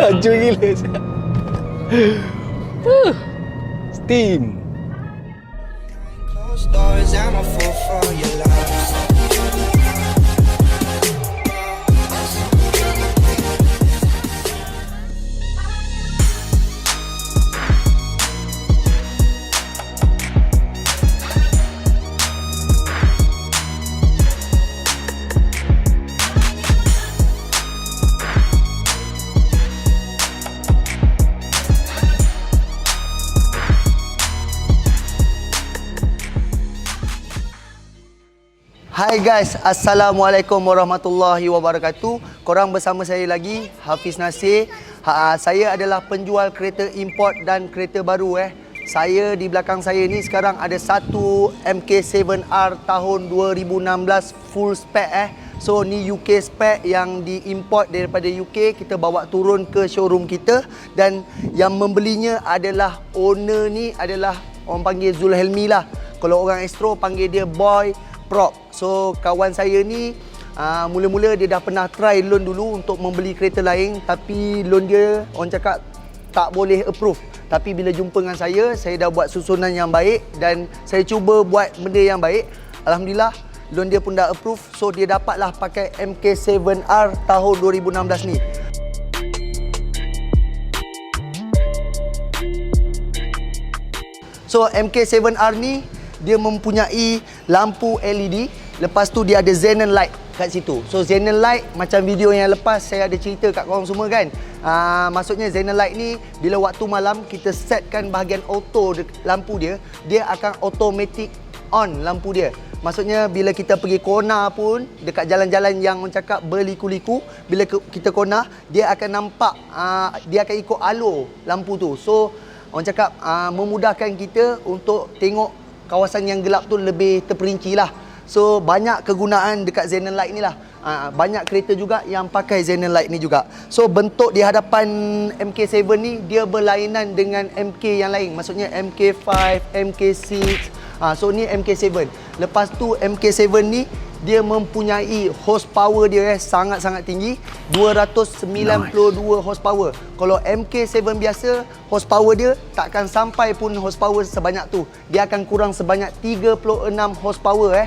Hancur gila. Steam. Closed doors, I'm a fool for your lies. Hai guys, Assalamualaikum warahmatullahi wabarakatuh. Korang bersama saya lagi, Hafiz Nasir. Saya adalah penjual kereta import dan kereta baru. Saya di belakang saya ni sekarang ada satu MK7R tahun 2016 full spec. So ni UK spec yang diimport daripada UK, kita bawa turun ke showroom kita. Dan yang membelinya adalah owner ni adalah orang panggil Zulhelmi lah. Kalau orang Astro panggil dia Boy Prop. So kawan saya ni mula-mula dia dah pernah try loan dulu untuk membeli kereta lain, tapi loan dia orang cakap tak boleh approve. Tapi bila jumpa dengan saya dah buat susunan yang baik dan saya cuba buat benda yang baik. Alhamdulillah loan dia pun dah approve. So dia dapatlah pakai MK7R tahun 2016 ni. So MK7R ni dia mempunyai lampu LED. Lepas tu dia ada xenon light kat situ. So xenon light macam video yang lepas saya ada cerita kat korang semua kan. Maksudnya xenon light ni bila waktu malam kita setkan bahagian auto lampu dia, dia akan automatic on lampu dia. Maksudnya bila kita pergi corner pun dekat jalan-jalan yang orang cakap berliku-liku, bila kita corner dia akan nampak, dia akan ikut alur lampu tu. So orang cakap memudahkan kita untuk tengok kawasan yang gelap tu lebih terperinci lah. So banyak kegunaan dekat xenon light ni lah. Banyak kereta juga yang pakai xenon light ni juga. So bentuk di hadapan MK7 ni dia berlainan dengan MK yang lain. Maksudnya MK5, MK6. So ni MK7. Lepas tu MK7 ni dia mempunyai horsepower dia sangat-sangat tinggi, 292 horsepower. Kalau MK7 biasa, horsepower dia takkan sampai pun horsepower sebanyak tu. Dia akan kurang sebanyak 36 horsepower.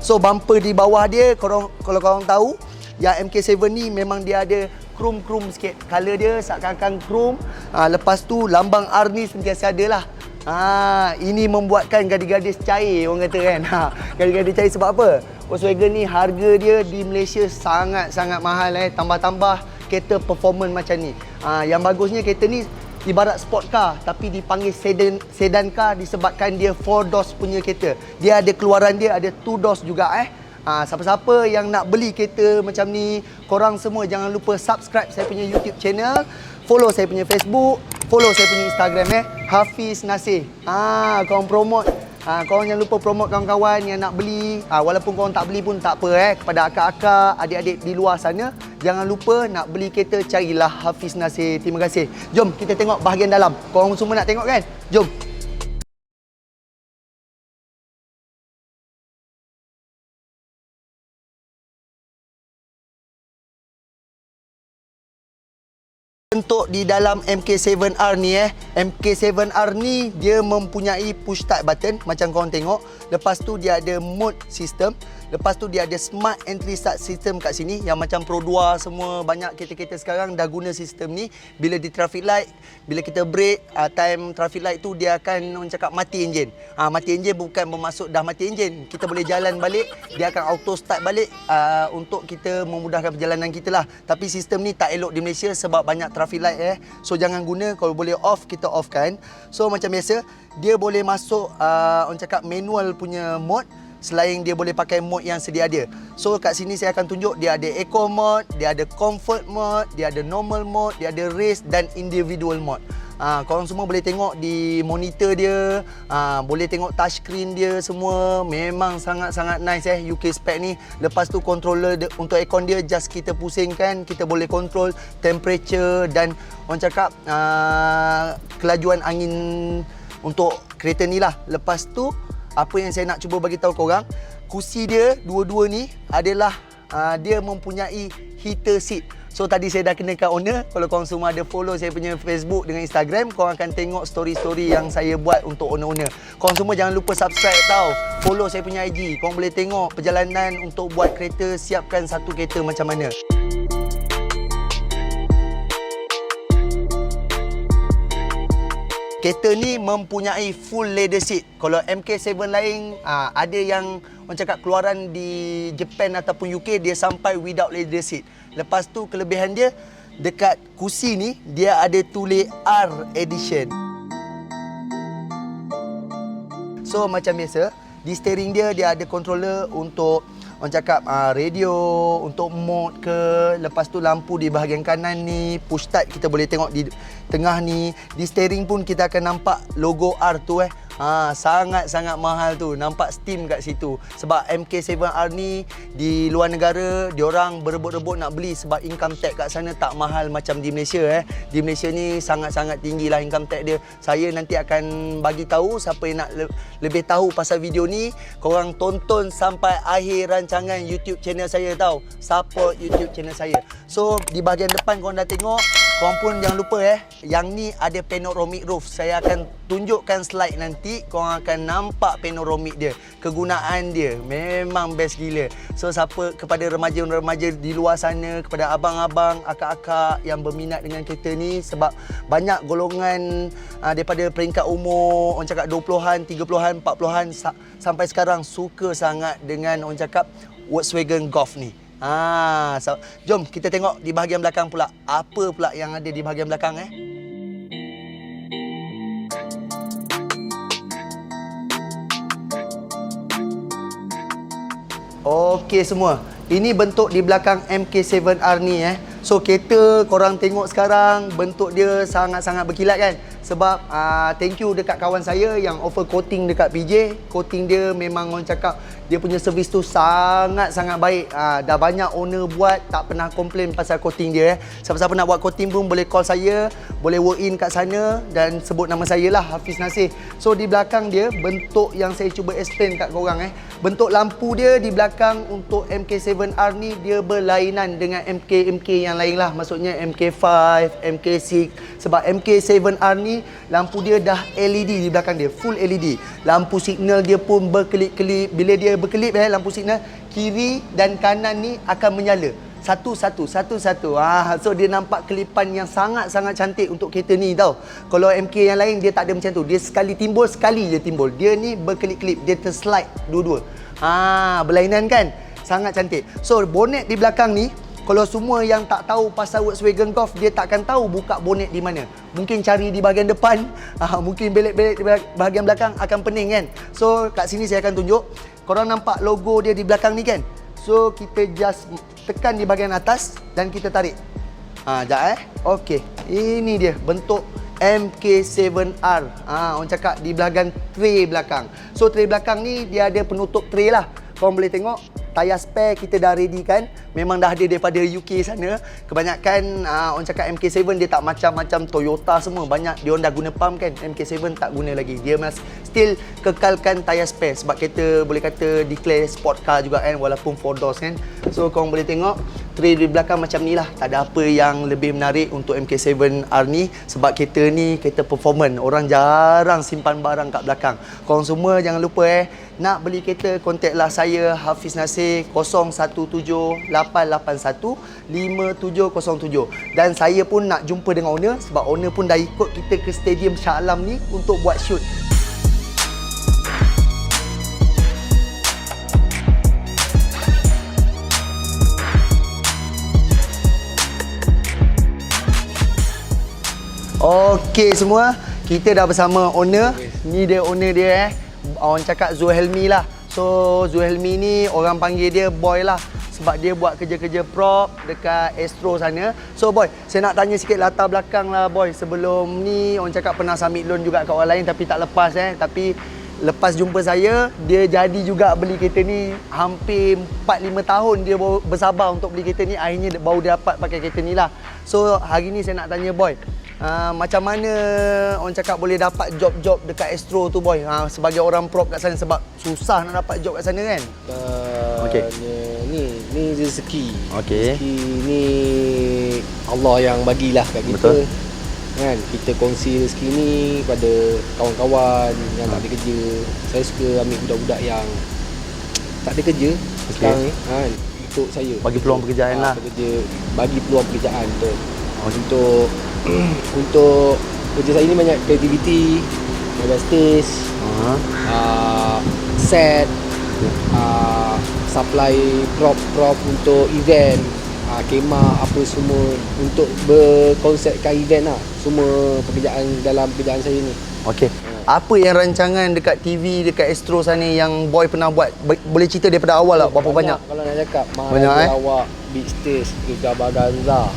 So bumper di bawah dia, kalau korang tahu, yang MK7 ni memang dia ada chrome sikit. Color dia seakan-akan chrome. Lepas tu lambang R ni sentiasa ada lah. Ini membuatkan gadis-gadis cair, orang kata kan. Gadis-gadis cair sebab apa? Volkswagen ni harga dia di Malaysia sangat-sangat mahal. Tambah-tambah kereta performance macam ni. Yang bagusnya kereta ni ibarat sport car, tapi dipanggil sedan car disebabkan dia 4 doors punya kereta. Dia ada keluaran dia, ada 2 doors juga. Siapa-siapa yang nak beli kereta macam ni, korang semua jangan lupa subscribe saya punya YouTube channel, follow saya punya Facebook, follow saya punya Instagram Hafiz Nasir. Korang promote, korang jangan lupa promote kawan-kawan yang nak beli. Walaupun korang tak beli pun tak apa. Kepada akak-akak, adik-adik di luar sana, jangan lupa nak beli kereta, carilah Hafiz Nasir. Terima kasih. Jom kita tengok bahagian dalam. Korang semua nak tengok kan? Jom. Bentuk di dalam MK7R ni MK7R ni dia mempunyai push start button macam korang tengok. Lepas tu dia ada mode system. Lepas tu dia ada smart entry start system kat sini yang macam Pro 2 semua, banyak kereta-kereta sekarang dah guna sistem ni. Bila di traffic light, bila kita brake, time traffic light tu dia akan orang cakap mati enjin. Mati enjin bukan bermaksud dah mati enjin. Kita boleh jalan balik, dia akan auto start balik untuk kita memudahkan perjalanan kita lah. Tapi sistem ni tak elok di Malaysia sebab banyak traffic light So jangan guna, kalau boleh off kita off kan. So macam biasa dia boleh masuk orang cakap manual punya mode. Selain dia boleh pakai mode yang sedia ada. So kat sini saya akan tunjuk dia ada eco mode, dia ada comfort mode, dia ada normal mode, dia ada race dan individual mode. Korang semua boleh tengok di monitor dia, boleh tengok touchscreen dia semua. Memang sangat-sangat nice UK spec ni. Lepas tu controller untuk aircon dia just kita pusingkan, kita boleh control temperature dan orang cakap kelajuan angin untuk kereta ni lah. Lepas tu apa yang saya nak cuba bagi tahu korang, kursi dia dua-dua ni adalah dia mempunyai heater seat. So tadi saya dah kenakan owner. Kalau korang semua ada follow saya punya Facebook dengan Instagram, korang akan tengok story-story yang saya buat untuk owner-owner. Korang semua jangan lupa subscribe tau. Follow saya punya IG. Korang boleh tengok perjalanan untuk buat kereta, siapkan satu kereta macam mana. Kereta ni mempunyai full leather seat. Kalau MK7 lain, ada yang orang cakap keluaran di Japan ataupun UK, dia sampai without leather seat. Lepas tu kelebihan dia, dekat kursi ni, dia ada tulis R Edition. So macam biasa, di steering dia, dia ada controller untuk orang cakap radio, untuk mode ke. Lepas tu lampu di bahagian kanan ni, push start kita boleh tengok di tengah ni. Di steering pun kita akan nampak logo R tu sangat-sangat mahal tu. Nampak steam kat situ. Sebab MK7R ni di luar negara, diorang berebut-rebut nak beli sebab income tax kat sana tak mahal macam di Malaysia. Di Malaysia ni sangat-sangat tinggilah income tax dia. Saya nanti akan bagi tahu siapa yang nak lebih tahu pasal video ni, korang tonton sampai akhir rancangan YouTube channel saya tau. Support YouTube channel saya. So di bahagian depan korang dah tengok. Korang pun jangan lupa yang ni ada panoramic roof. Saya akan tunjukkan slide nanti, korang akan nampak panoramic dia. Kegunaan dia memang best gila. So siapa, kepada remaja-remaja di luar sana, kepada abang-abang, akak-akak yang berminat dengan kereta ni, sebab banyak golongan daripada peringkat umur orang cakap 20-an, 30-an, 40-an sampai sekarang suka sangat dengan orang cakap Volkswagen Golf ni. Jom kita tengok di bahagian belakang pula. Apa pula yang ada di bahagian belakang Okey semua. Ini bentuk di belakang MK7R ni So kereta korang tengok sekarang, bentuk dia sangat-sangat berkilat kan. Sebab thank you dekat kawan saya yang offer coating dekat PJ. Coating dia memang orang cakap dia punya servis tu sangat-sangat baik. Dah banyak owner buat, tak pernah komplain pasal coating dia Siapa-siapa nak buat coating pun boleh call saya, boleh walk in kat sana dan sebut nama saya lah, Hafiz Nasir. So di belakang dia, bentuk yang saya cuba explain kat korang bentuk lampu dia di belakang untuk MK7R ni dia berlainan dengan MK yang lain lah. Maksudnya MK5, MK6. Sebab MK7R ni lampu dia dah LED di belakang dia, full LED. Lampu signal dia pun berkelip-kelip. Bila dia berkelip lampu signal, kiri dan kanan ni akan menyala. Satu-satu. So dia nampak kelipan yang sangat-sangat cantik untuk kereta ni tau. Kalau MK yang lain dia tak ada macam tu. Dia sekali timbul, sekali je timbul. Dia ni berkelip-kelip, dia terslide dua-dua. Berlainan kan? Sangat cantik. So bonet di belakang ni, kalau semua yang tak tahu pasal Volkswagen Golf, dia takkan tahu buka bonet di mana. Mungkin cari di bahagian depan, mungkin belik-belik di bahagian belakang akan pening kan. So kat sini saya akan tunjuk. Korang nampak logo dia di belakang ni kan? So kita just tekan di bahagian atas dan kita tarik. Sekejap Okey. Ini dia bentuk MK7R. Orang cakap di bahagian tray belakang. So tray belakang ni dia ada penutup tray lah. Korang boleh tengok tayar spare kita dah ready kan. Memang dah ada daripada UK sana. Kebanyakan orang cakap MK7 dia tak macam Toyota semua. Banyak dia orang dah guna pump kan. MK7 tak guna lagi. Dia masih still kekalkan tayar spare. Sebab kereta boleh kata declare sport car juga kan. Walaupun 4 doors kan. So korang boleh tengok tray di belakang macam ni lah. Tak ada apa yang lebih menarik untuk MK7R ni. Sebab kereta ni kereta performance. Orang jarang simpan barang kat belakang. Korang semua jangan lupa nak beli kereta, kontaklah saya Hafiz Nasir 0178815707. Dan saya pun nak jumpa dengan owner sebab owner pun dah ikut kita ke stadium Shah Alam ni untuk buat shoot. Okey semua, kita dah bersama owner. Ni dia owner dia orang cakap Zulhelmi lah. So Zulhelmi ni orang panggil dia boy lah. Sebab dia buat kerja-kerja prop dekat Astro sana. So boy, saya nak tanya sikit latar belakang lah boy. Sebelum ni orang cakap pernah submit loan juga kat orang lain tapi tak lepas Tapi lepas jumpa saya, dia jadi juga beli kereta ni. Hampir 4-5 tahun dia bersabar untuk beli kereta ni. Akhirnya baru dia dapat pakai kereta ni lah. So hari ni saya nak tanya boy, macam mana orang cakap boleh dapat job-job dekat Astro tu boy? Sebagai orang prop kat sana, sebab susah nak dapat job kat sana kan? Okay. Ni rezeki. Okey. Rezeki ni Allah yang bagilah kat kita. Betul. Kan kita kongsi rezeki ni pada kawan-kawan yang tak ada kerja. Saya suka ambil budak-budak yang tak ada kerja sekarang ni kan, untuk saya Bagi peluang pekerjaan lah. bagi peluang pekerjaan betul. Untuk untuk kerja saya ni banyak kreativiti, ada stage, set, supply prop untuk event, kemah apa semua untuk berkonsepkan event lah. Semua pekerjaan dalam pekerjaan saya ni. Okey. Apa yang rancangan dekat TV, dekat Astro sana yang Boy pernah buat? Boleh cerita daripada awal lah, berapa banyak? Kalau nak cakap, Banyak, Maharaja Awak, Big Stage, Gegar Baganza,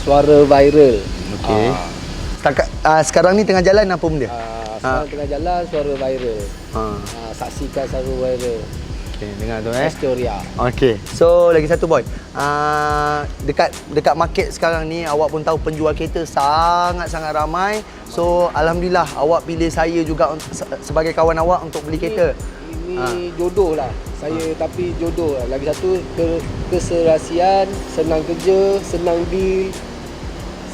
Suara Viral. Okey. Sekarang ni tengah jalan apa benda? Sekarang tengah jalan Suara Viral. Saksikan Suara Viral. Okey, dengar tu Astoria. Okey. So lagi satu Boy. Dekat market sekarang ni awak pun tahu penjual kereta sangat-sangat ramai. So alhamdulillah awak pilih saya juga sebagai kawan awak untuk beli kereta. Ini jodoh lah. Saya tapi jodoh lah. Lagi satu keserasian, senang kerja, senang deal,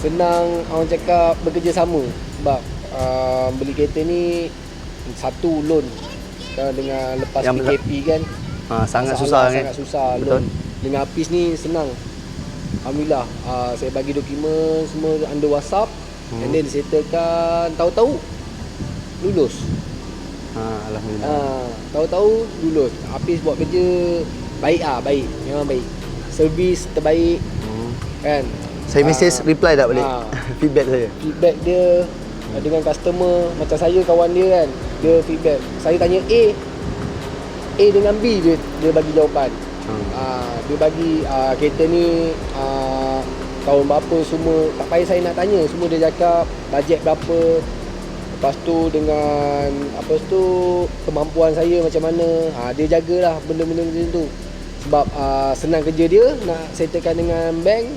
senang orang cakap bekerja sama. Sebab beli kereta ni satu loan. Sekarang dengan lepas yang PKP kan sangat susah kan? Sangat susah. Betul. Loan. Dengan Apis ni senang. Alhamdulillah. Saya bagi dokumen semua under WhatsApp. And then disettlekan, tahu-tahu lulus. Alhamdulillah. Tahu-tahu lulus. Apis buat kerja baik baik. Memang baik. Servis terbaik. Kan? Saya message reply tak balik? Feedback saya. Feedback dia dengan customer, macam saya kawan dia kan, dia feedback. Saya tanya A dengan B, dia bagi jawapan. Dia bagi kereta ni tahun berapa semua, tak payah saya nak tanya, semua dia cakap bajet berapa. Lepas tu dengan kemampuan saya macam mana. Dia jagalah benda-benda macam tu. Sebab senang kerja dia nak settlekan dengan bank.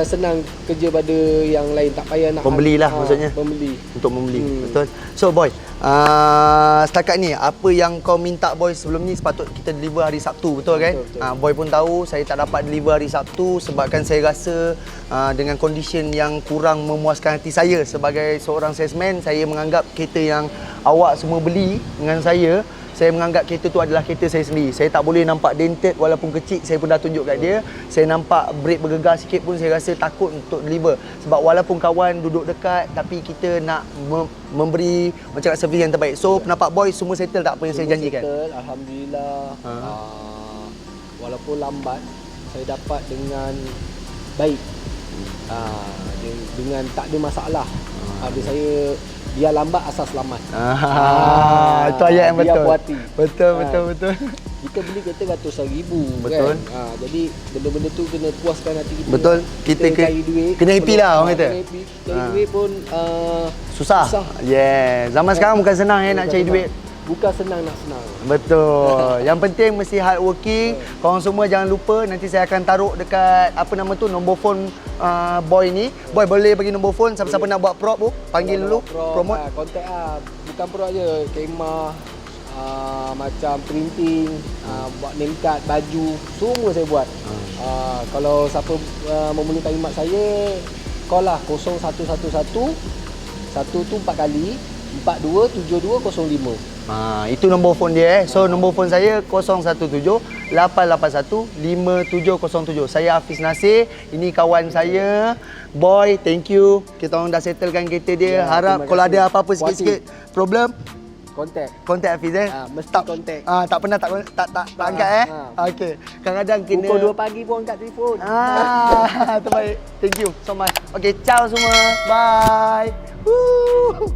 Senang kerja pada yang lain, tak payah nak pembeli lah maksudnya. Untuk membeli. Betul. So Boy, setakat ni apa yang kau minta Boy sebelum ni sepatut kita deliver hari Sabtu, betul kan? Betul. Boy pun tahu saya tak dapat deliver hari Sabtu sebabkan saya rasa dengan condition yang kurang memuaskan hati saya sebagai seorang salesman. Saya menganggap kereta yang awak semua beli dengan saya menganggap kereta tu adalah kereta saya sendiri. Saya tak boleh nampak dented walaupun kecil, saya pun dah tunjuk kat dia. Saya nampak brake bergegar sikit pun saya rasa takut untuk deliver. Sebab walaupun kawan duduk dekat, tapi kita nak memberi macam servis yang terbaik. So pendapat Boy semua settle tak apa yang saya janjikan? Settle, alhamdulillah. Walaupun lambat, saya dapat dengan baik. Dengan tak ada masalah. Saya biar lambat asal selamat. Itu ayat yang betul. Betul. Kita beli kereta ratusan ribu. Betul. Kan? Jadi benda-benda tu kena puaskan hati kita. Betul. Kita cari duit. Kena happy lah orang kata. Cari duit pun susah. Yeah. Zaman sekarang bukan senang nak cari duit. Bukan senang nak senang. Betul. Yang penting mesti hard working. Korang semua jangan lupa, nanti saya akan taruh dekat nombor phone Boy ni. Boy boleh bagi nombor phone, siapa-siapa nak buat prop tu, panggil dulu, promote. Kontak bukan prop je, kemah, macam printing, buat name card, baju, semua saya buat. Kalau siapa memerlukan khidmat saya, call lah 0111 1 tu 4 kali 427205. Itu nombor phone dia So nombor phone saya 017 881 5707. Saya Hafiz Nasir. Ini kawan saya Boy, thank you. Kita orang dah settlekan kereta dia. Harap kalau ada apa-apa sikit-sikit problem, kontak Hafiz mesti kontak. Tak pernah tak angkat Okey. Kadang-kadang kena pukul 2 pagi pun angkat telefon. Terbaik. Thank you so much. Okey, ciao semua. Bye. Woo.